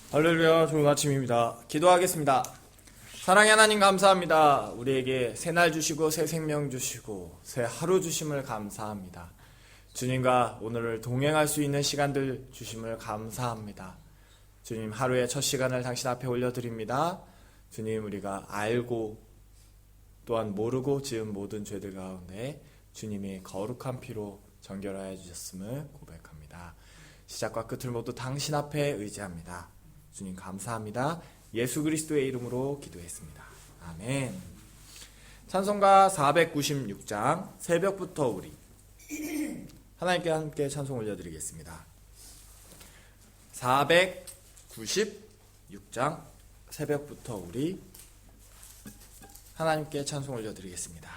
할렐루야, 좋은 아침입니다. 기도하겠습니다. 사랑의 하나님 감사합니다. 우리에게 새 날 주시고 새 생명 주시고 새 하루 주심을 감사합니다. 주님과 오늘을 동행할 수 있는 시간들 주심을 감사합니다. 주님, 하루의 첫 시간을 당신 앞에 올려드립니다. 주님, 우리가 알고 또한 모르고 지은 모든 죄들 가운데 주님이 거룩한 피로 정결하여 주셨음을 고백합니다. 시작과 끝을 모두 당신 앞에 의지합니다. 주님 감사합니다. 예수 그리스도의 이름으로 기도했습니다. 아멘. 찬송가 496장 새벽부터 우리 하나님께 함께 찬송 올려드리겠습니다. 496장 새벽부터 우리 하나님께 찬송 올려드리겠습니다.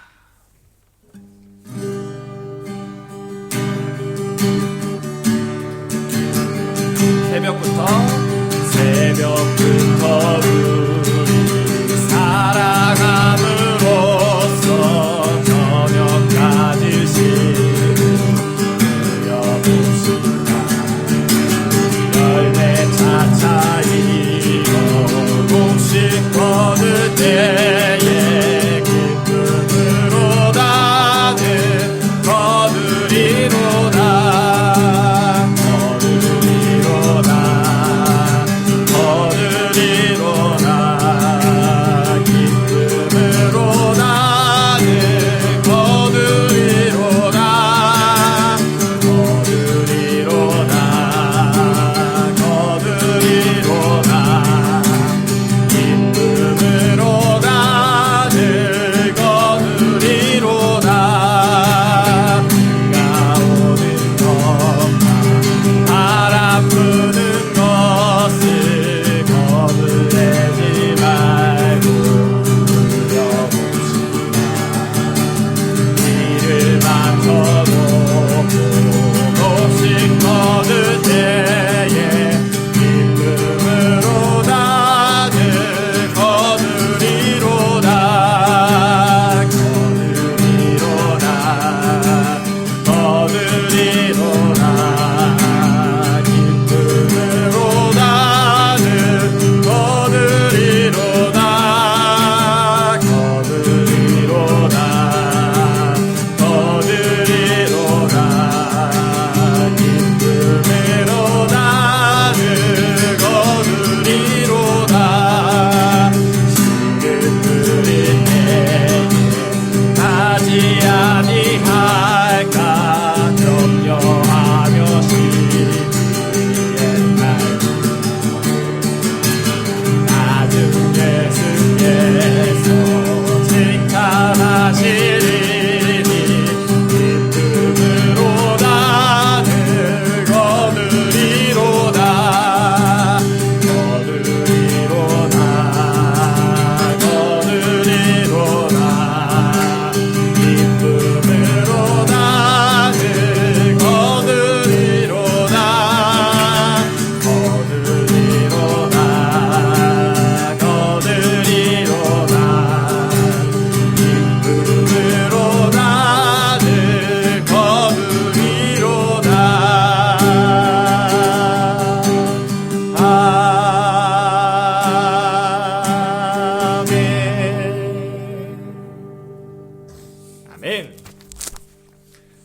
새벽부터 우리 사랑함으로써 저녁까지 누려봅시다. 열매 차차히 조금씩 거둘 때에 기쁨으로 나는 거두리로다.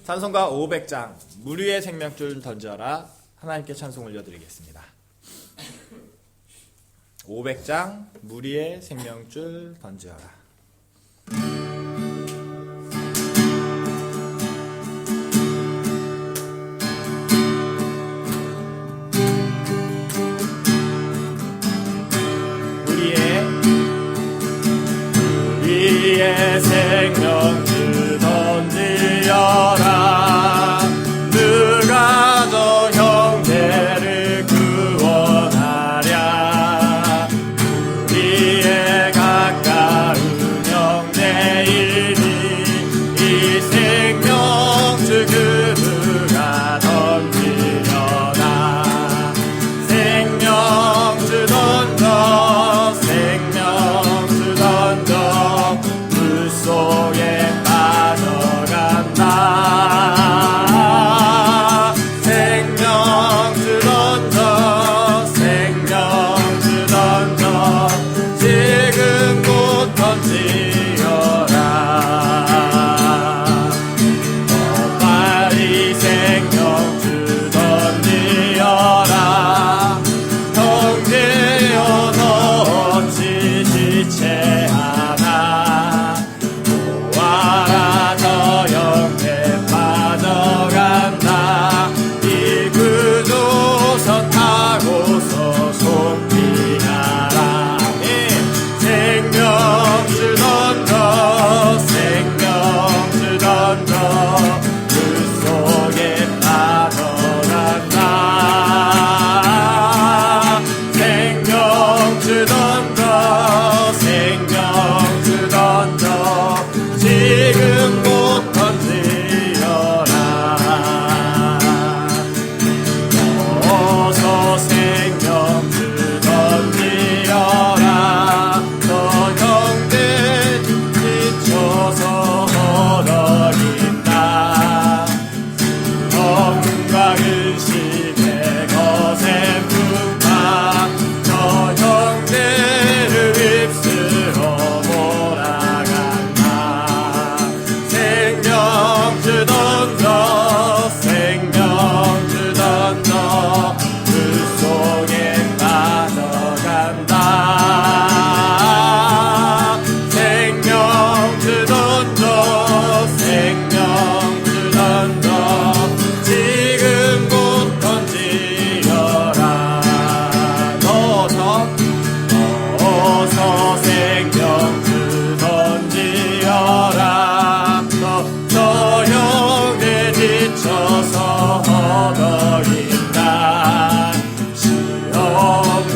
찬송가 500장 물 위에 생명줄 던져라 하나님께 찬송 올려드리겠습니다. 500장 물 위에 생명줄 던져라. 물 위에 생명줄 던지어라. 누가 저 형제를 구원하랴. 우리의 가까운 형제이니 이 생명줄 그누가 던지려나. 생명줄 던져 생명줄 던져 물속에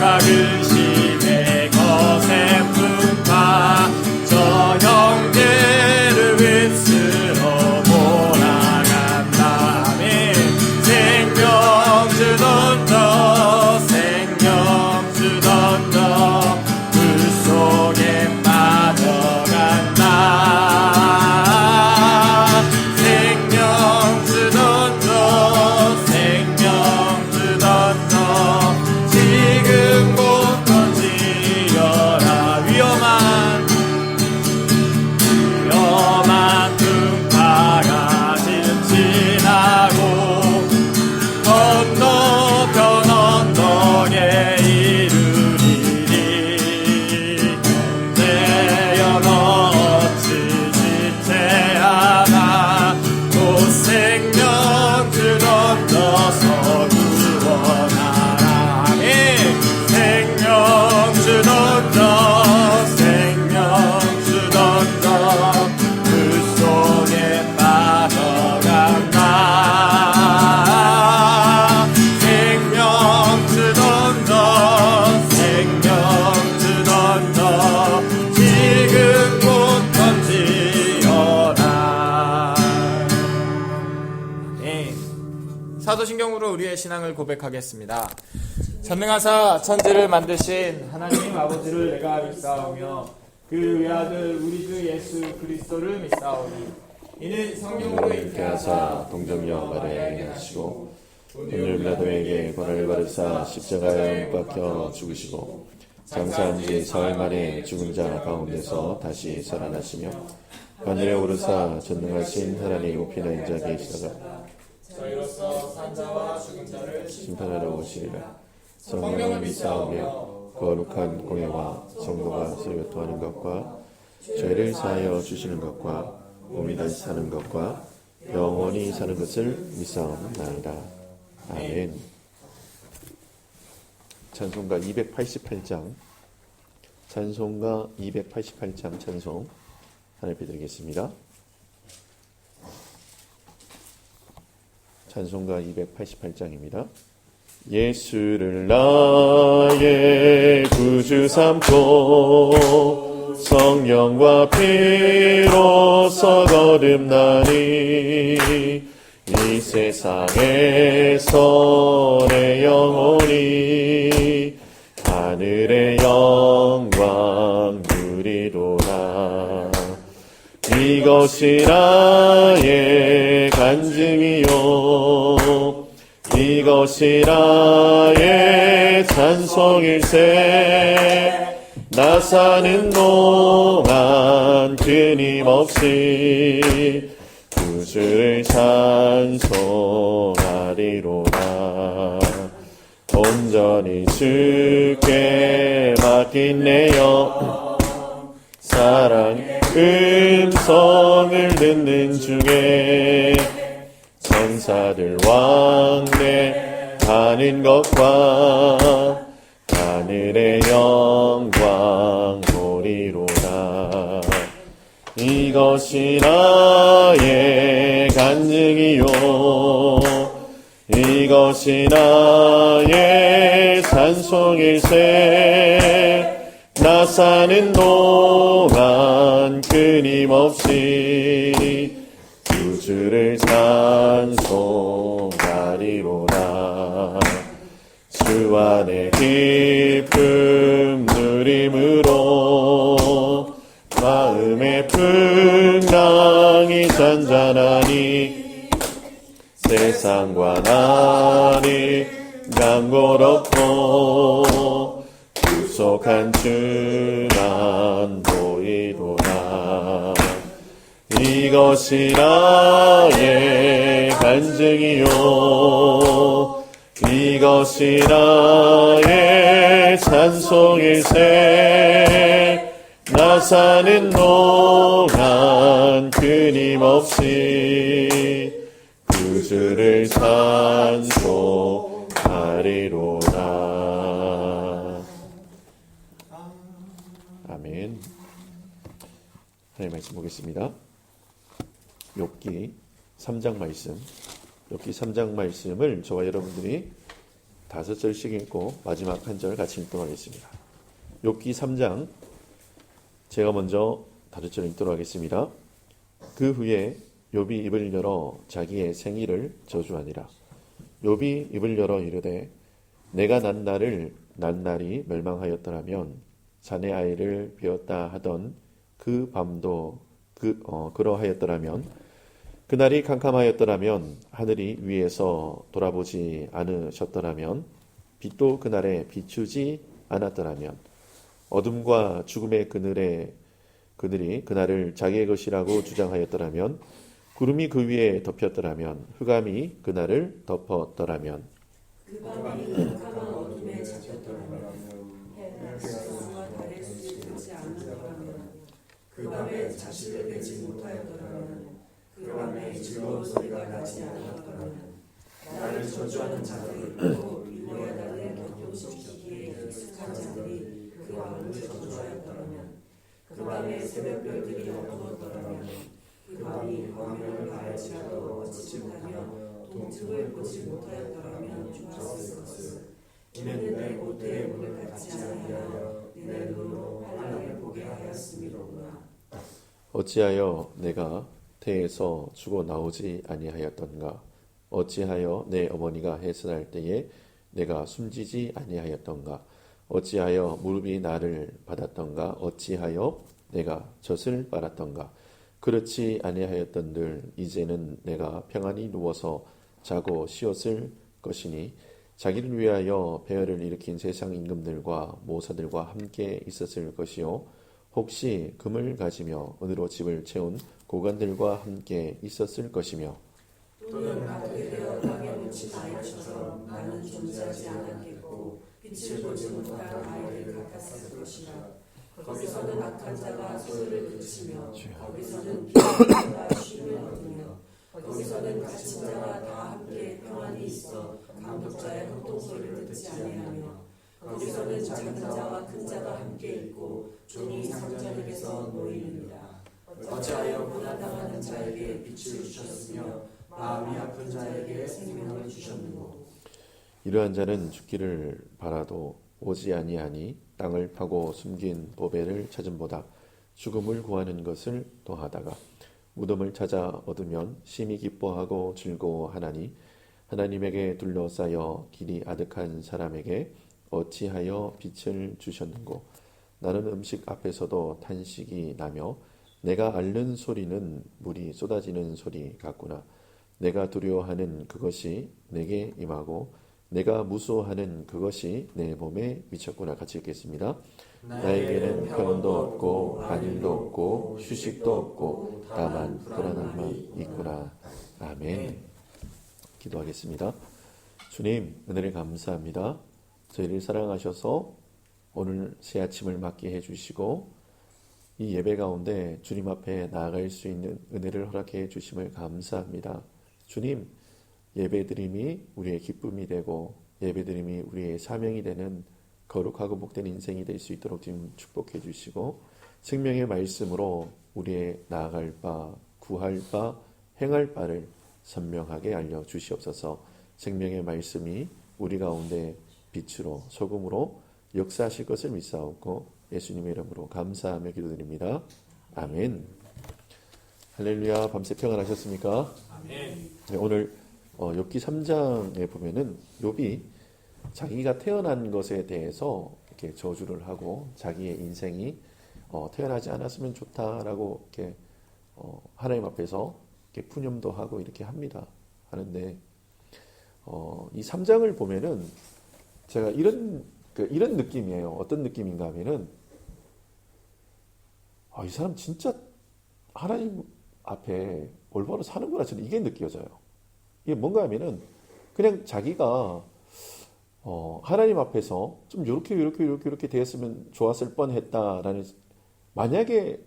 작은 시대 거센 풍파 저 형제를 휩쓸어 몰아간다. 아멘. 생명 주던 저 생명 주던 저 물 속에 빠져간다. 생명 주던 저 생명 주던 저 지금 못 던지어라. 위험한 풍파가 지나고 건너편 언덕에 이르리니 내연 어찌 지체하나 또 생명 주던 저서 구원하라. 아멘. 생명 주던 저 생명 주던 저 물 속에 빠져간다. 생명 주던 저 생명 주던 저 지금 못 던지어라. 네. 사도신경으로 우리의 신앙을 고백하겠습니다. 전능하사 천지를 만드신 하나님 아버지를 내가 믿사오며 그 외아들 우리 주 예수 그리스도를 믿사오니 이는 성령으로 잉태하사 동정녀 마리아에게 하시고 오늘 빌라도에게 고난을 받으사 십자가에 못 박혀 죽으시고 장사한 지 사흘 만에 죽은 자 가운데서 다시 살아나시며 하늘에 오르사 전능하신 하나님 우편에 앉아 계시다가 저희로서 산자와 죽은 자를 심판하러 오시리라. 성령을 믿사오며 거룩한 공예와 성도가 서로 교통하는 것과 죄를 사하여 주시는 것과 몸이 다시 사는 것과 영원히 사는 것을 믿사옵나이다. 아멘. 찬송가 288장 찬송가 288장 찬송 하나 드리겠습니다. 찬송가 288장입니다. 예수를 나의 구주 삼고 성령과 피로서 거듭나니 이 세상에서 내 영혼이 하늘의 영광 누리도다. 이것이 나의 간증이요 이것이 나의 찬송일세. 나 사는 동안 끊임없이 구주를 찬송하리로다. 온전히 주께 맡긴 내 영 사랑의 음성을 듣는 중에 천사들 왕래하는 것과 하늘의 영광 보리로다. 이것이 나의 간증이요 이것이 나의 찬송일세. 나 사는 동안 끊임없이 구주를 찬송하리로다. 주 안에 기쁨 누림으로 마음의 풍랑이 잔잔하니 세상과 나니 강고롭고 구속한 주만 보이도다. 이것이 나의 간증이요 이것이 나의 찬송일세. 나 사는 동안 끊임없이 구주를 찬송하리로다. 아멘. 하나님 말씀 보겠습니다. 욥기 3장 말씀. 욥기 3장 말씀을 저와 여러분들이 5절씩 읽고 마지막 한 절 같이 읽도록 하겠습니다. 욥기 3장 제가 먼저 5절 읽도록 하겠습니다. 그 후에 욥이 입을 열어 자기의 생일을 저주하니라. 욥이 입을 열어 이르되 내가 난 날이 멸망하였더라면 사내 아이를 배웠다 하던 그 밤도 그러하였더라면 그날이 캄캄하였더라면 하늘이 위에서 돌아보지 않으셨더라면 빛도 그날에 비추지 않았더라면 어둠과 죽음의 그늘이 그날을 자기의 것이라고 주장하였더라면 구름이 그 위에 덮였더라면 흑암이 그날을 덮었더라면 그 밤이 캄캄한 어둠에 잡혔더라면 해가 수와 달의 수를 듣지 않았더라면 그 밤에 자식을 뵈지 못하였더라면 그 밤에 즐거운 소리가 나지 않았더라면 나를 저주하는 자들이 있고 인류의 나를 교통시키기에 익숙한 자들이 그 밤을 저주하였더라면 그 밤에 새벽별들이 어두웠더라면 그 밤이 광명을 가할지라도 어찌 못하며 동측을 보지 못하였더라면 좋았을 것을 이는 내 모태의 문을 닫지 아니하여 내 눈으로 환락을 보게 하였음이로구나. 어찌하여 내가 태에서 죽어 나오지 아니하였던가 어찌하여 내 어머니가 해산할 때에 내가 숨지지 아니하였던가 어찌하여 무릎이 나를 받았던가 어찌하여 내가 젖을 빨았던가 그렇지 아니하였던들 이제는 내가 평안히 누워서 자고 쉬었을 것이니 자기를 위하여 배열을 일으킨 세상 임금들과 모사들과 함께 있었을 것이요 혹시 금을 가지며 은으로 집을 채운 고관들과 함께 있었을 것이며 또는 나그게 되어 땅에 묻힌 아이처럼 나는 존재하지 않았겠고 빛을 보지 못한 아이를 같았을 것이라. 거기서는 악한 자가 소리를 그치며 거기서는 비방한 자가 쉼을 얻으며 거기서는 갇힌 자가 다 함께 평안히 있어 감독자의 호통소리를 듣지 아니하며 거기서는 작은 자와 큰 자가 함께 있고 종이 상전에게서 놓이느니라. 어찌하여 고난당하는 자에게 빛을 주셨으며 마음이 아픈 자에게 생명을 주셨는고. 이러한 자는 죽기를 바라도 오지 아니하니 땅을 파고 숨긴 보배를 찾음보다 죽음을 구하는 것을 더하다가 무덤을 찾아 얻으면 심히 기뻐하고 즐거워하나니 하나님에게 둘러싸여 길이 아득한 사람에게 어찌하여 빛을 주셨는고. 나는 음식 앞에서도 탄식이 나며 내가 앓는 소리는 물이 쏟아지는 소리 같구나. 내가 두려워하는 그것이 내게 임하고 내가 무서워하는 그것이 내 몸에 미쳤구나. 같이 읽겠습니다. 나에게는 평온도 없고 안일도 없고 휴식도 없고 다만 불안함만 있구나. 아멘. 기도하겠습니다. 주님, 은혜를 감사합니다. 저희를 사랑하셔서 오늘 새 아침을 맞게 해주시고 이 예배 가운데 주님 앞에 나아갈 수 있는 은혜를 허락해 주심을 감사합니다. 주님, 예배드림이 우리의 기쁨이 되고 예배드림이 우리의 사명이 되는 거룩하고 복된 인생이 될 수 있도록 주님 축복해 주시고 생명의 말씀으로 우리의 나아갈 바, 구할 바, 행할 바를 선명하게 알려주시옵소서. 생명의 말씀이 우리 가운데 빛으로 소금으로 역사하실 것을 믿사옵고 예수님의 이름으로 감사하며 기도드립니다. 아멘. 할렐루야. 밤새 평안하셨습니까? 아멘. 네, 오늘 욥기 3장에 보면은 욥이 자기가 태어난 것에 대해서 이렇게 저주를 하고 자기의 인생이 태어나지 않았으면 좋다라고 이렇게 하나님 앞에서 이렇게 푸념도 하고 이렇게 합니다. 하는데 이 3장을 보면은 제가 이런 느낌이에요. 어떤 느낌인가 하면은 이 사람 진짜 하나님 앞에 올바로 사는구나. 저는 이게 느껴져요. 이게 뭔가 하면은 그냥 자기가 하나님 앞에서 좀 이렇게 되었으면 좋았을 뻔했다라는, 만약에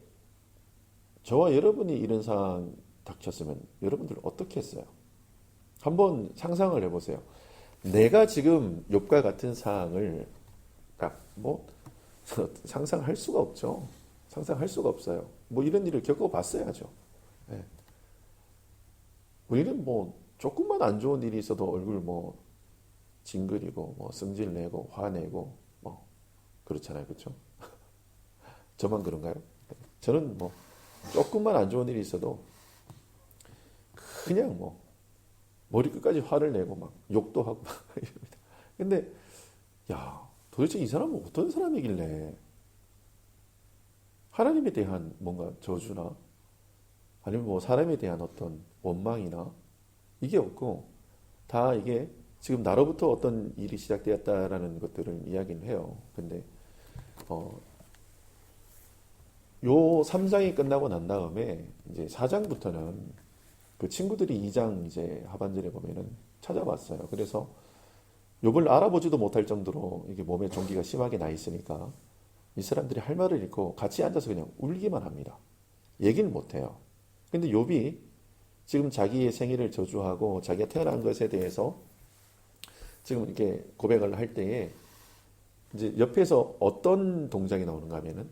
저와 여러분이 이런 상황 닥쳤으면 여러분들 어떻게 했어요? 한번 상상을 해보세요. 내가 지금 욥과 같은 상황을 상상할 수가 없죠. 상상할 수가 없어요. 이런 일을 겪어봤어야죠. 네. 우리는 조금만 안 좋은 일이 있어도 얼굴 징그리고 뭐 성질 내고 화내고 뭐 그렇잖아요, 그렇죠? 저만 그런가요? 저는 뭐 조금만 안 좋은 일이 있어도 그냥 뭐 머리 끝까지 화를 내고 막 욕도 하고 막 이럽니다. 근데 야, 도대체 이 사람은 어떤 사람이길래 하나님에 대한 뭔가 저주나 아니면 뭐 사람에 대한 어떤 원망이나 이게 없고 다 이게 지금 나로부터 어떤 일이 시작되었다라는 것들을 이야기를 해요. 근데 요 3장이 끝나고 난 다음에 이제 4장부터는 그 친구들이 2장 이제 하반절에 보면은 찾아왔어요. 그래서 욥을 알아보지도 못할 정도로 이게 몸에 종기가 심하게 나 있으니까 이 사람들이 할 말을 잃고 같이 앉아서 그냥 울기만 합니다. 얘기는 못 해요. 근데 욥이 지금 자기의 생일을 저주하고 자기가 태어난 것에 대해서 지금 이렇게 고백을 할 때에 이제 옆에서 어떤 동작이 나오는가 하면은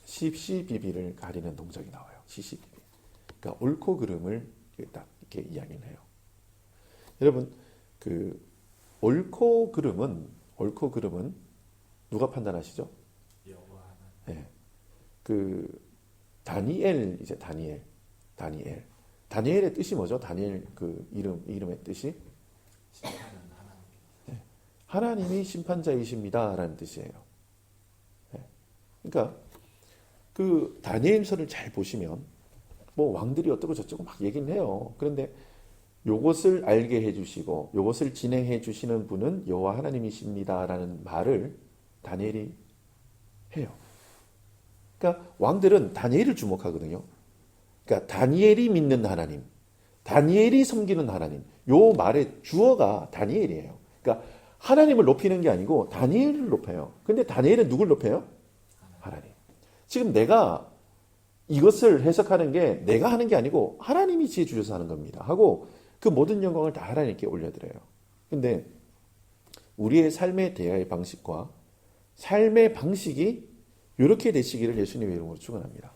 시시비비를 가리는 동작이 나와요. 시시비비. 그러니까 옳고 그름을 딱 이렇게 이야기를 해요. 여러분 그 옳고 그름은 누가 판단하시죠? 네. 그 다니엘 이제 다니엘의 뜻이 뭐죠? 다니엘 그 이름의 뜻이 네. 하나님이 심판자이십니다라는 뜻이에요. 네. 그러니까 그 다니엘서를 잘 보시면 뭐 왕들이 어떻고 저쩌고 막 얘기는 해요. 그런데 요것을 알게 해주시고 요것을 진행해 주시는 분은 여호와 하나님이십니다라는 말을 다니엘이 해요. 그러니까 왕들은 다니엘을 주목하거든요. 그러니까 다니엘이 믿는 하나님, 다니엘이 섬기는 하나님. 요 말의 주어가 다니엘이에요. 그러니까 하나님을 높이는 게 아니고 다니엘을 높여요. 근데 다니엘은 누굴 높여요? 하나님. 지금 내가 이것을 해석하는 게 내가 하는 게 아니고 하나님이 지혜 주셔서 하는 겁니다. 하고 그 모든 영광을 다 하나님께 올려드려요. 근데 우리의 삶의 대화의 방식과 삶의 방식이 이렇게 되시기를 예수님의 이름으로 축원합니다.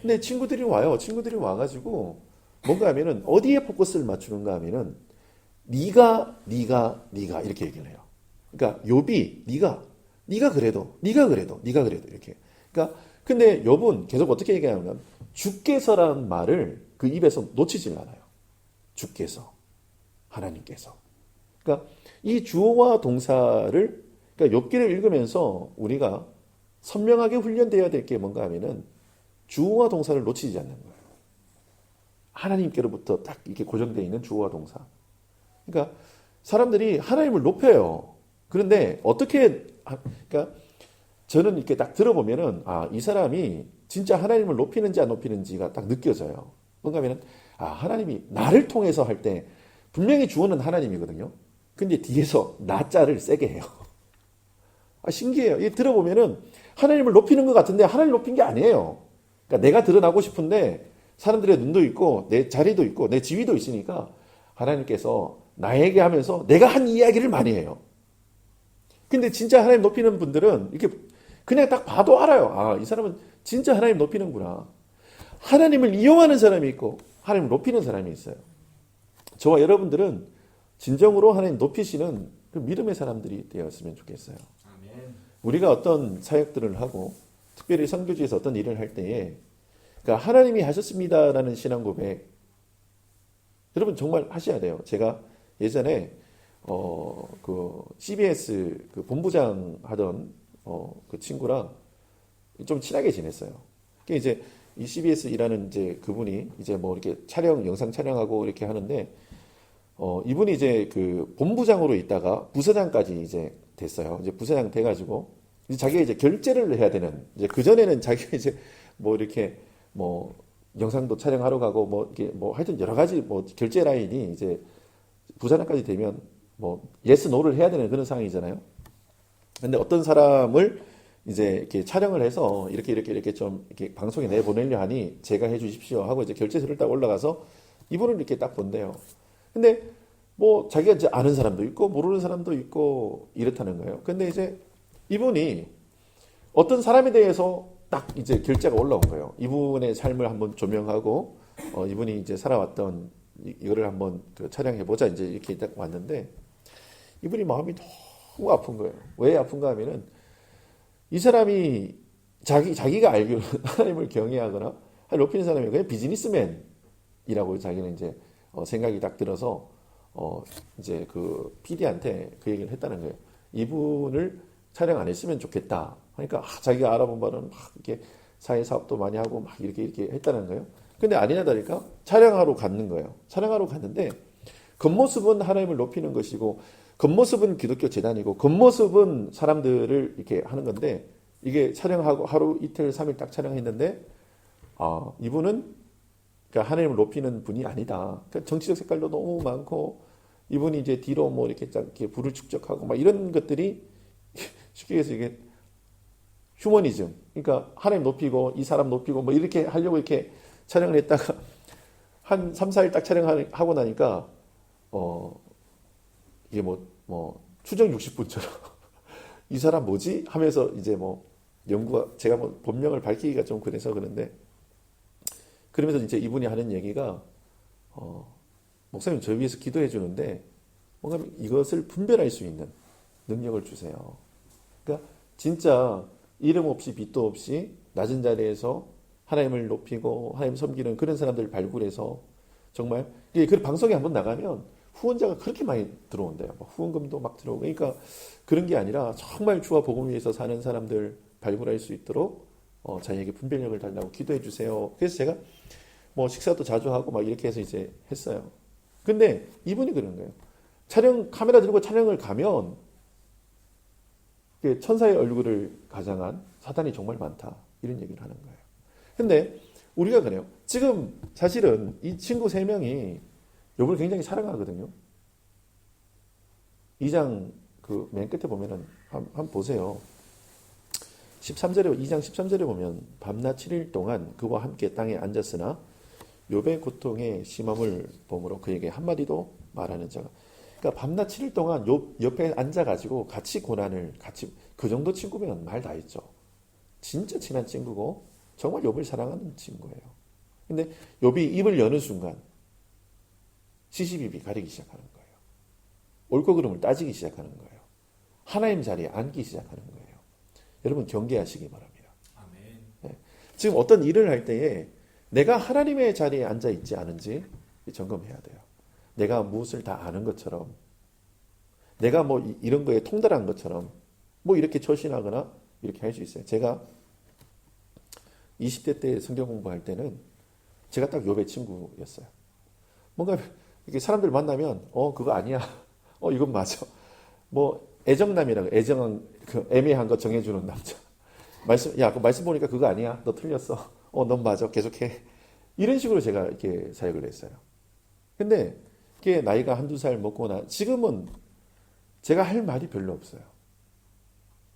근데 친구들이 와요. 친구들이 와가지고 뭔가 하면은 어디에 포커스를 맞추는가 하면은 네가 이렇게 얘기를 해요. 그러니까 욥이 네가 그래도 이렇게. 그러니까 근데 욥은 계속 어떻게 얘기하냐면 주께서라는 말을 그 입에서 놓치질 않아요. 주께서, 하나님께서. 그러니까 이 주어와 동사를 그러니까 욥기를 읽으면서 우리가 선명하게 훈련되어야 될 게 뭔가 하면은 주어와 동사를 놓치지 않는 거예요. 하나님께로부터 딱 이렇게 고정되어 있는 주어와 동사. 그러니까 사람들이 하나님을 높여요. 그런데 어떻게 그러니까 저는 이렇게 딱 들어보면은 이 사람이 진짜 하나님을 높이는지 안 높이는지가 딱 느껴져요. 뭔가 하면은 하나님이 나를 통해서 할 때 분명히 주어는 하나님이거든요. 근데 뒤에서 나자를 세게 해요. 신기해요. 이 들어보면은 하나님을 높이는 것 같은데 하나님을 높인 게 아니에요. 그러니까 내가 드러나고 싶은데 사람들의 눈도 있고 내 자리도 있고 내 지위도 있으니까 하나님께서 나에게 하면서 내가 한 이야기를 많이 해요. 근데 진짜 하나님 높이는 분들은 이렇게 그냥 딱 봐도 알아요. 이 사람은 진짜 하나님 높이는구나. 하나님을 이용하는 사람이 있고 하나님을 높이는 사람이 있어요. 저와 여러분들은 진정으로 하나님 높이시는 그 믿음의 사람들이 되었으면 좋겠어요. 우리가 어떤 사역들을 하고 특별히 선교지에서 어떤 일을 할 때에 그러니까 하나님이 하셨습니다라는 신앙 고백 여러분 정말 하셔야 돼요. 제가 예전에 그 CBS 그 본부장 하던 그 친구랑 좀 친하게 지냈어요. 그게 이제 이 CBS 일하는 이제 그분이 이제 뭐 이렇게 영상 촬영하고 이렇게 하는데 이분이 이제 그 본부장으로 있다가 부서장까지 이제 됐어요. 이제 부서장 돼가지고 이제 자기가 이제 결제를 해야 되는 이제 그 전에는 자기가 이제 뭐 이렇게 뭐 영상도 촬영하러 가고 뭐 이게 뭐 하여튼 여러 가지 뭐 결제 라인이 이제 부서장까지 되면 뭐 예스 노를 해야 되는 그런 상황이잖아요. 근데 어떤 사람을 이제 이렇게 촬영을 해서 이렇게 좀 이렇게 방송에 내보내려 하니 제가 해주십시오 하고 이제 결제서를 딱 올라가서 이분을 이렇게 딱 본대요. 근데 뭐 자기가 이제 아는 사람도 있고 모르는 사람도 있고 이렇다는 거예요. 근데 이제 이분이 어떤 사람에 대해서 딱 이제 결제가 올라온 거예요. 이분의 삶을 한번 조명하고 이분이 이제 살아왔던 이거를 한번 촬영해 보자 이제 이렇게 딱 왔는데 이분이 마음이 너무 아픈 거예요. 왜 아픈가 하면은 이 사람이 자기가 알기로 하나님을 경외하거나 높이는 사람이 그냥 비즈니스맨이라고 자기는 이제 생각이 딱 들어서 이제 그 PD한테 그 얘기를 했다는 거예요. 이분을 촬영 안 했으면 좋겠다. 그러니까 자기가 알아본 바는 막 이렇게 사회 사업도 많이 하고 막 이렇게 했다는 거예요. 근데 아니나 다를까 촬영하러 갔는 거예요. 촬영하러 갔는데 겉모습은 하나님을 높이는 것이고 겉모습은 기독교 재단이고 겉모습은 사람들을 이렇게 하는 건데 이게 촬영하고 하루 이틀 3일 딱 촬영했는데 이분은 그러니까 하나님을 높이는 분이 아니다. 그러니까 정치적 색깔도 너무 많고 이분이 이제 뒤로 뭐 이렇게 불을 축적하고 막 이런 것들이 쉽게 해서 이게 휴머니즘. 그러니까 하나님 높이고 이 사람 높이고 뭐 이렇게 하려고 이렇게 촬영을 했다가 한 3, 4일 딱 촬영하고 나니까 이게 뭐 추정 60분처럼 이 사람 뭐지? 하면서 이제 뭐 연구가 제가 뭐 본명을 밝히기가 좀 그래서 그런데 그러면서 이제 이분이 하는 얘기가 목사님 저 위해서 기도해 주는데 뭔가 이것을 분별할 수 있는 능력을 주세요. 그러니까 진짜 이름 없이 빛도 없이 낮은 자리에서 하나님을 높이고 하나님 섬기는 그런 사람들을 발굴해서 정말 그 방송에 한번 나가면 후원자가 그렇게 많이 들어온대요. 후원금도 막 들어오고 그러니까 그런 게 아니라 정말 주와 복음 위에서 사는 사람들 발굴할 수 있도록 자기에게 분별력을 달라고 기도해 주세요. 그래서 제가 뭐 식사도 자주 하고 막 이렇게 해서 이제 했어요. 근데 이분이 그런 거예요. 카메라 들고 촬영을 가면 천사의 얼굴을 가장한 사단이 정말 많다. 이런 얘기를 하는 거예요. 근데 우리가 그래요. 지금 사실은 이 친구 3명이 욥을 굉장히 사랑하거든요. 2장 그 맨 끝에 보면은 한번 보세요. 2장 13절에 보면 밤낮 7일 동안 그와 함께 땅에 앉았으나 욥의 고통에 심함을 보므로 그에게 한마디도 말하는 자가. 그러니까 밤낮 7일 동안 욥 옆에 앉아가지고 같이 고난을 그 정도 친구면 말 다 했죠. 진짜 친한 친구고 정말 욥을 사랑하는 친구예요. 근데 욥이 입을 여는 순간 시시비비 가리기 시작하는 거예요. 옳고 그름을 따지기 시작하는 거예요. 하나님 자리에 앉기 시작하는 거예요. 여러분 경계하시기 바랍니다. 아멘. 네. 지금 어떤 일을 할 때에 내가 하나님의 자리에 앉아 있지 않은지 점검해야 돼요. 내가 무엇을 다 아는 것처럼 내가 뭐 이런 거에 통달한 것처럼 뭐 이렇게 처신하거나 이렇게 할 수 있어요. 제가 20대 때 성경 공부할 때는 제가 딱 욥의 친구였어요. 뭔가 이렇게 사람들 만나면 그거 아니야. 이건 맞아. 뭐 애정남이라고 그 애매한 거 정해주는 남자. 그 말씀 보니까 그거 아니야. 너 틀렸어. 넌 맞아. 계속해. 이런 식으로 제가 이렇게 사역을 했어요. 근데 이게 나이가 한두 살 먹고 지금은 제가 할 말이 별로 없어요.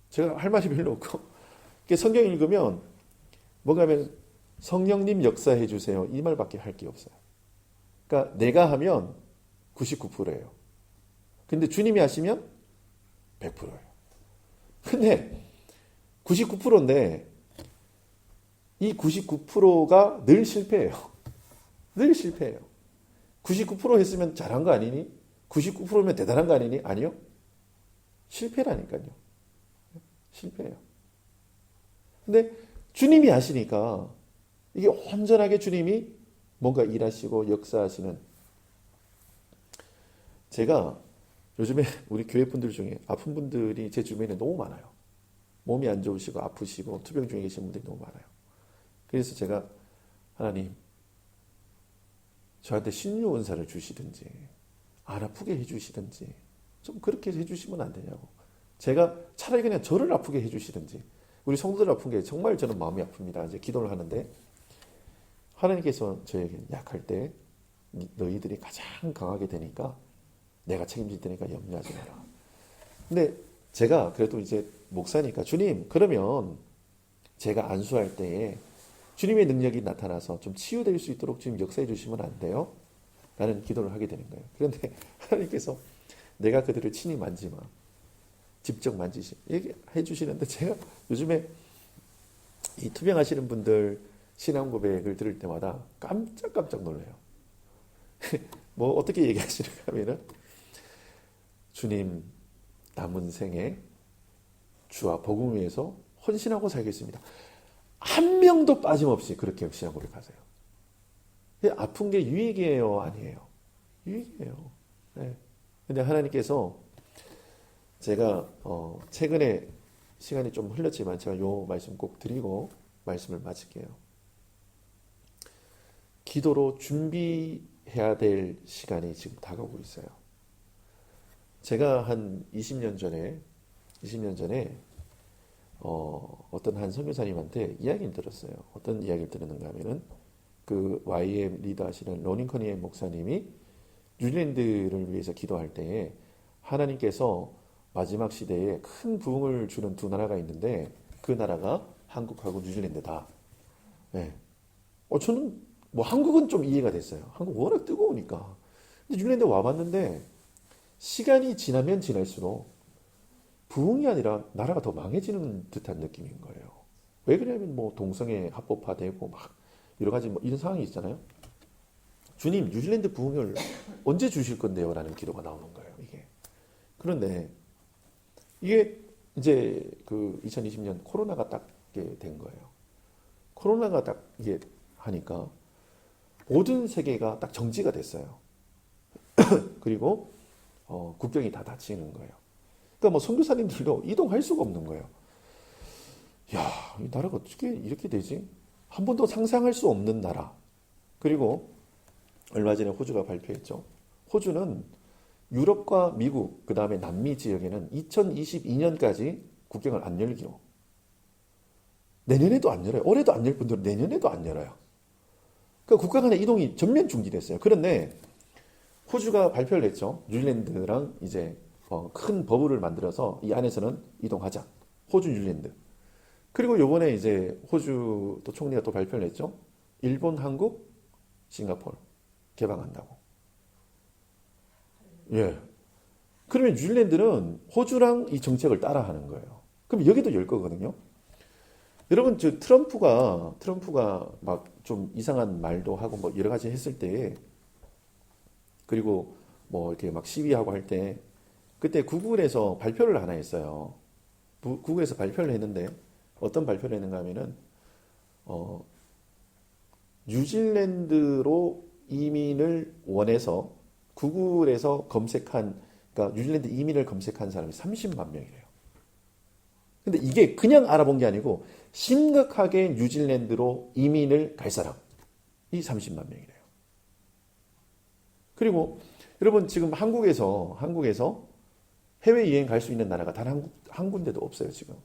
제가 할 말이 별로 없고 성경 읽으면 뭔가 하면 성령님 역사해 주세요. 이 말밖에 할 게 없어요. 그러니까 내가 하면 99%예요. 근데 주님이 하시면 100%예요. 근데 99%인데 이 99%가 늘 실패해요. 늘 실패해요. 99% 했으면 잘한 거 아니니? 99%면 대단한 거 아니니? 아니요. 실패라니까요. 실패예요. 근데 주님이 하시니까 이게 온전하게 주님이 뭔가 일하시고 역사하시는. 제가 요즘에 우리 교회 분들 중에 아픈 분들이 제 주변에 너무 많아요. 몸이 안 좋으시고 아프시고 투병 중에 계신 분들이 너무 많아요. 그래서 제가 하나님 저한테 신유 은사를 주시든지 안 아프게 해주시든지 좀 그렇게 해주시면 안 되냐고. 제가 차라리 그냥 저를 아프게 해주시든지 우리 성도들 아픈 게 정말 저는 마음이 아픕니다. 이제 기도를 하는데 하나님께서 저에게 약할 때 너희들이 가장 강하게 되니까 내가 책임질 테니까 염려하지 마라. 근데 제가 그래도 이제 목사니까 주님 그러면 제가 안수할 때에 주님의 능력이 나타나서 좀 치유될 수 있도록 주님 역사해 주시면 안 돼요? 라는 기도를 하게 되는 거예요. 그런데 하나님께서 내가 그들을 친히 만지마. 직접 얘기해 주시는데 제가 요즘에 이 투병하시는 분들 신앙 고백을 들을 때마다 깜짝깜짝 놀라요. 뭐 어떻게 얘기하시는가 하면은 주님 남은 생에 주와 복음 위해서 헌신하고 살겠습니다. 한 명도 빠짐없이 그렇게 역시나 고백하세요. 아픈 게 유익이에요? 아니에요? 유익이에요. 네. 근데 하나님께서 제가 최근에 시간이 좀 흘렀지만 제가 요 말씀 꼭 드리고 말씀을 마칠게요. 기도로 준비해야 될 시간이 지금 다가오고 있어요. 제가 한 20년 전에 어떤 한 선교사님한테 이야기를 들었어요. 어떤 이야기를 들었는가 하면은 그 YM 리더 하시는 로닌 커니엠 목사님이 뉴질랜드를 위해서 기도할 때에 하나님께서 마지막 시대에 큰 부흥을 주는 두 나라가 있는데 그 나라가 한국하고 뉴질랜드다. 네. 저는 뭐 한국은 좀 이해가 됐어요. 한국 워낙 뜨거우니까. 근데 뉴질랜드 와봤는데 시간이 지나면 지날수록 부흥이 아니라 나라가 더 망해지는 듯한 느낌인 거예요. 왜 그러냐면 뭐 동성애 합법화되고 막 여러 가지 뭐 이런 상황이 있잖아요. 주님, 뉴질랜드 부흥을 언제 주실 건데요? 라는 기도가 나오는 거예요, 이게. 그런데 이게 이제 그 2020년 코로나가 딱 된 거예요. 코로나가 딱 이게 하니까 모든 세계가 딱 정지가 됐어요. 그리고 국경이 다 닫히는 거예요. 그러니까 뭐 선교사님들도 이동할 수가 없는 거예요. 야, 이 나라가 어떻게 이렇게 되지? 한 번도 상상할 수 없는 나라. 그리고 얼마 전에 호주가 발표했죠. 호주는 유럽과 미국, 그 다음에 남미 지역에는 2022년까지 국경을 안 열기로. 내년에도 안 열어요. 올해도 안 열 분들은 내년에도 안 열어요. 그러니까 국가 간의 이동이 전면 중지됐어요. 그런데 호주가 발표를 했죠. 뉴질랜드랑 이제 큰 버블을 만들어서 이 안에서는 이동하자. 호주, 뉴질랜드. 그리고 요번에 이제 호주 또 총리가 또 발표를 했죠. 일본, 한국, 싱가포르 개방한다고. 예. 그러면 뉴질랜드는 호주랑 이 정책을 따라하는 거예요. 그럼 여기도 열 거거든요. 여러분, 저 트럼프가 막 좀 이상한 말도 하고 뭐 여러 가지 했을 때, 그리고 뭐 이렇게 막 시위하고 할 때, 그때 구글에서 발표를 하나 했어요. 구글에서 발표를 했는데 어떤 발표를 했는가 하면은 뉴질랜드로 이민을 원해서 구글에서 그러니까 뉴질랜드 이민을 검색한 사람이 30만 명이래요. 근데 이게 그냥 알아본 게 아니고 심각하게 뉴질랜드로 이민을 갈 사람이 30만 명이래요. 그리고 여러분 지금 한국에서 해외여행 갈 수 있는 나라가 단 한 군데도 없어요, 지금.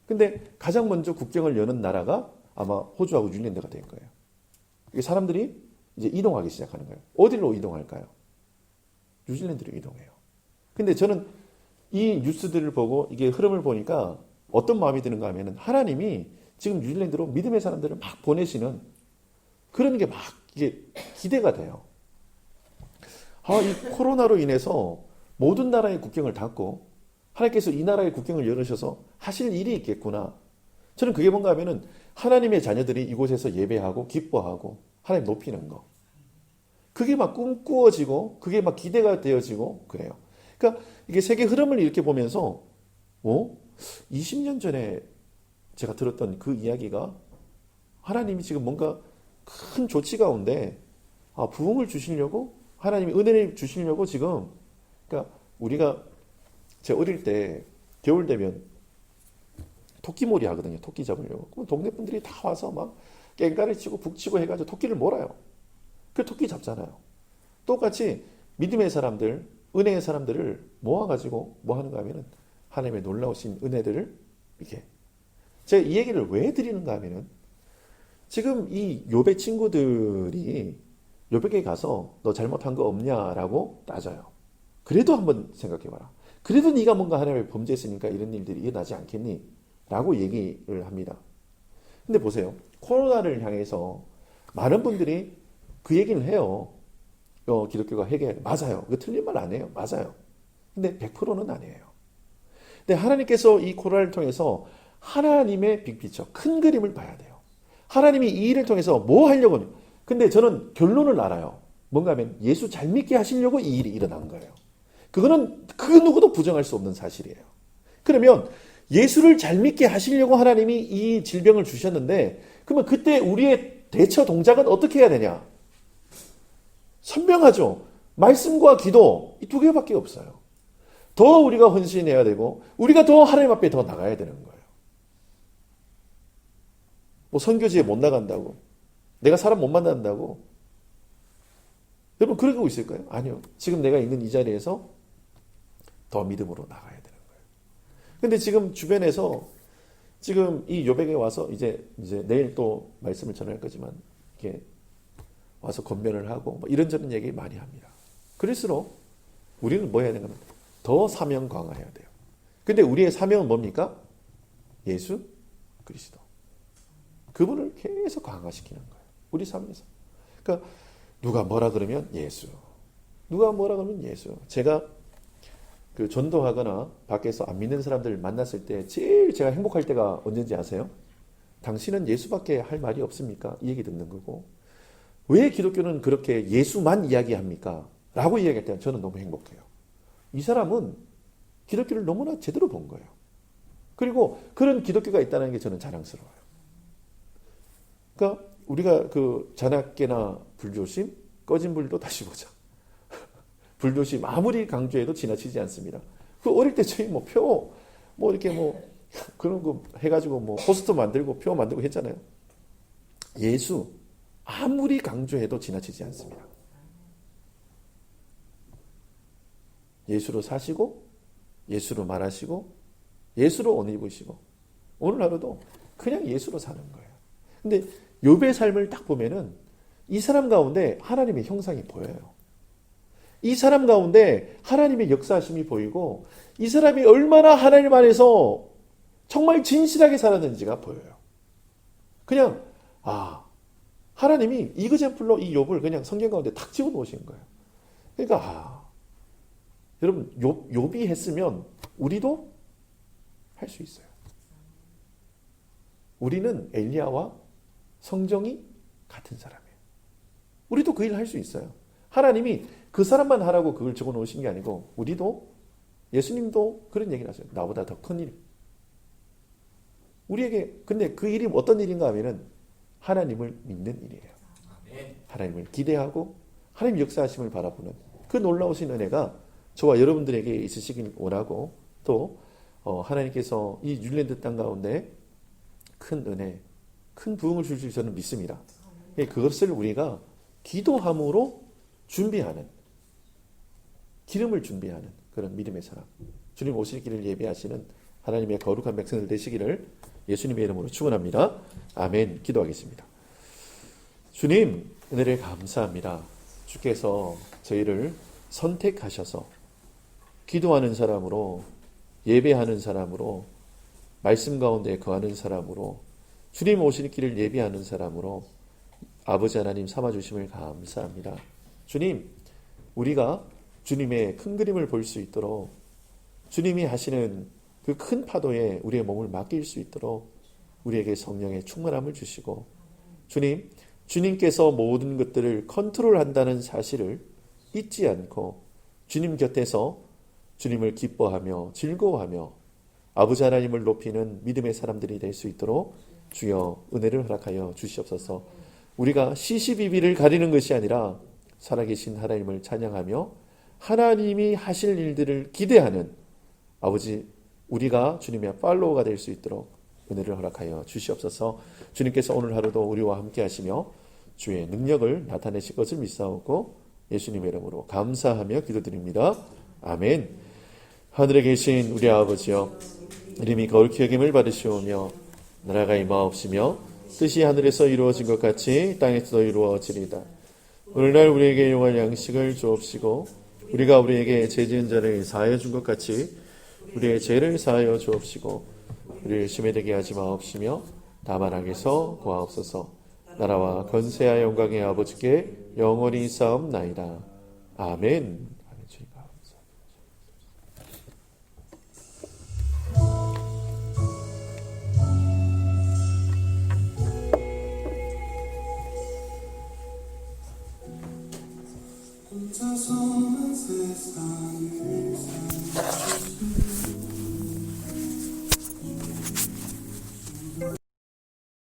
근데 가장 먼저 국경을 여는 나라가 아마 호주하고 뉴질랜드가 될 거예요. 이게 사람들이 이제 이동하기 시작하는 거예요. 어디로 이동할까요? 뉴질랜드로 이동해요. 근데 저는 이 뉴스들을 보고 이게 흐름을 보니까 어떤 마음이 드는가 하면은 하나님이 지금 뉴질랜드로 믿음의 사람들을 막 보내시는 그런 게 막 이게 기대가 돼요. 이 코로나로 인해서 모든 나라의 국경을 닫고 하나님께서 이 나라의 국경을 열으셔서 하실 일이 있겠구나. 저는 그게 뭔가 하면은 하나님의 자녀들이 이곳에서 예배하고 기뻐하고 하나님 높이는 거. 그게 막 꿈꾸어지고 그게 막 기대가 되어지고 그래요. 그러니까 이게 세계 흐름을 이렇게 보면서 20년 전에 제가 들었던 그 이야기가 하나님이 지금 뭔가 큰 조치 가운데 부흥을 주시려고 하나님이 은혜를 주시려고 지금 그러니까 우리가 제 어릴 때 겨울 되면 토끼몰이 하거든요. 토끼 잡으려고. 그럼 동네 분들이 다 와서 막 깽가를 치고 북치고 해가지고 토끼를 몰아요. 그 토끼 잡잖아요. 똑같이 믿음의 사람들, 은혜의 사람들을 모아가지고 뭐 하는가 하면은 하나님의 놀라우신 은혜들을 이렇게. 제가 이 얘기를 왜 드리는가 하면은 지금 이 욥의 친구들이 욥에게 가서 너 잘못한 거 없냐라고 따져요. 그래도 한번 생각해봐라. 그래도 네가 뭔가 하나님을 범죄했으니까 이런 일들이 일어나지 않겠니? 라고 얘기를 합니다. 근데 보세요. 코로나를 향해서 많은 분들이 그 얘기를 해요. 기독교가 해결. 맞아요. 그 틀린 말 아니에요. 맞아요. 근데 100%는 아니에요. 근데 하나님께서 이 코로나를 통해서 하나님의 빅피처, 큰 그림을 봐야 돼요. 하나님이 이 일을 통해서 뭐 하려고 해요? 근데 저는 결론을 알아요. 뭔가 하면 예수 잘 믿게 하시려고 이 일이 일어난 거예요. 그거는 그 누구도 부정할 수 없는 사실이에요. 그러면 예수를 잘 믿게 하시려고 하나님이 이 질병을 주셨는데, 그러면 그때 우리의 대처 동작은 어떻게 해야 되냐? 선명하죠. 말씀과 기도, 이 두 개밖에 없어요. 더 우리가 헌신해야 되고, 우리가 더 하나님 앞에 더 나가야 되는 거예요. 뭐 선교지에 못 나간다고, 내가 사람 못 만난다고, 여러분 그러고 있을까요? 아니요. 지금 내가 있는 이 자리에서 더 믿음으로 나가야 되는 거예요. 근데 지금 주변에서 지금 이 요백에 와서 이제 내일 또 말씀을 전할 거지만 이렇게 와서 권면을 하고 뭐 이런저런 얘기 많이 합니다. 그럴수록 우리는 뭐 해야 되냐면 더 사명 강화해야 돼요. 근데 우리의 사명은 뭡니까? 예수 그리스도. 그분을 계속 강화시키는 거예요. 우리 삶에서. 그러니까 누가 뭐라 그러면 예수. 누가 뭐라 그러면 예수. 제가 그 전도하거나 밖에서 안 믿는 사람들 만났을 때 제일 제가 행복할 때가 언제인지 아세요? 당신은 예수밖에 할 말이 없습니까? 이 얘기 듣는 거고. 왜 기독교는 그렇게 예수만 이야기합니까? 라고 이야기할 때 저는 너무 행복해요. 이 사람은 기독교를 너무나 제대로 본 거예요. 그리고 그런 기독교가 있다는 게 저는 자랑스러워요. 그러니까 우리가 그 잔악계나 불조심, 꺼진 불도 다시 보자. 불조심 아무리 강조해도 지나치지 않습니다. 그 어릴 때 저희 뭐 이렇게 그런 거 해가지고 뭐 포스터 만들고 표 만들고 했잖아요. 예수 아무리 강조해도 지나치지 않습니다. 예수로 사시고, 예수로 말하시고, 예수로 옷 입으시고, 오늘 하루도 그냥 예수로 사는 거예요. 근데 욥의 삶을 딱 보면은 이 사람 가운데 하나님의 형상이 보여요. 이 사람 가운데 하나님의 역사하심이 보이고, 이 사람이 얼마나 하나님 안에서 정말 진실하게 살았는지가 보여요. 그냥 하나님이 이그젠플로 이 욥을 그냥 성경 가운데 탁 집어 놓으신 거예요. 그러니까 여러분 욥이 했으면 우리도 할 수 있어요. 우리는 엘리야와 성정이 같은 사람이에요. 우리도 그 일을 할 수 있어요. 하나님이 그 사람만 하라고 그걸 적어 놓으신 게 아니고 우리도, 예수님도 그런 얘기를 하세요. 나보다 더 큰 일. 우리에게 근데 그 일이 어떤 일인가 하면은 하나님을 믿는 일이에요. 하나님을 기대하고 하나님 역사하심을 바라보는 그 놀라우신 은혜가 저와 여러분들에게 있으시길 원하고, 또 하나님께서 이 뉴질랜드 땅 가운데 큰 은혜, 큰 부흥을 줄 줄 저는 믿습니다. 그것을 우리가 기도함으로 준비하는, 기름을 준비하는 그런 믿음의 사람, 주님 오실 길을 예비하시는 하나님의 거룩한 백성들 되시기를 예수님의 이름으로 축원합니다. 아멘. 기도하겠습니다. 주님, 은혜를 감사합니다. 주께서 저희를 선택하셔서 기도하는 사람으로, 예배하는 사람으로, 말씀 가운데 거하는 사람으로, 주님 오실 길을 예비하는 사람으로 아버지 하나님 삼아주심을 감사합니다. 주님, 우리가 주님의 큰 그림을 볼 수 있도록, 주님이 하시는 그 큰 파도에 우리의 몸을 맡길 수 있도록 우리에게 성령의 충만함을 주시고, 주님, 주님께서 모든 것들을 컨트롤한다는 사실을 잊지 않고 주님 곁에서 주님을 기뻐하며 즐거워하며 아버지 하나님을 높이는 믿음의 사람들이 될 수 있도록 주여 은혜를 허락하여 주시옵소서. 우리가 시시비비를 가리는 것이 아니라 살아계신 하나님을 찬양하며 하나님이 하실 일들을 기대하는 아버지, 우리가 주님의 팔로워가 될 수 있도록 은혜를 허락하여 주시옵소서. 주님께서 오늘 하루도 우리와 함께 하시며 주의 능력을 나타내실 것을 믿사오고 예수님의 이름으로 감사하며 기도드립니다. 아멘. 하늘에 계신 우리 아버지여, 이름이 거룩히 여김을 받으시오며 나라가 임하옵시며 뜻이 하늘에서 이루어진 것 같이 땅에서도 이루어지리다. 오늘날 우리에게 용할 양식을 주옵시고 우리가 우리에게 죄 지은 자를 사하여 준 것 같이 우리의 죄를 사하여 주옵시고 우리를 심에 들게 하지 마옵시며 다만 악에서 구하옵소서. 나라와 권세와 영광의 아버지께 영원히 싸움나이다. 아멘.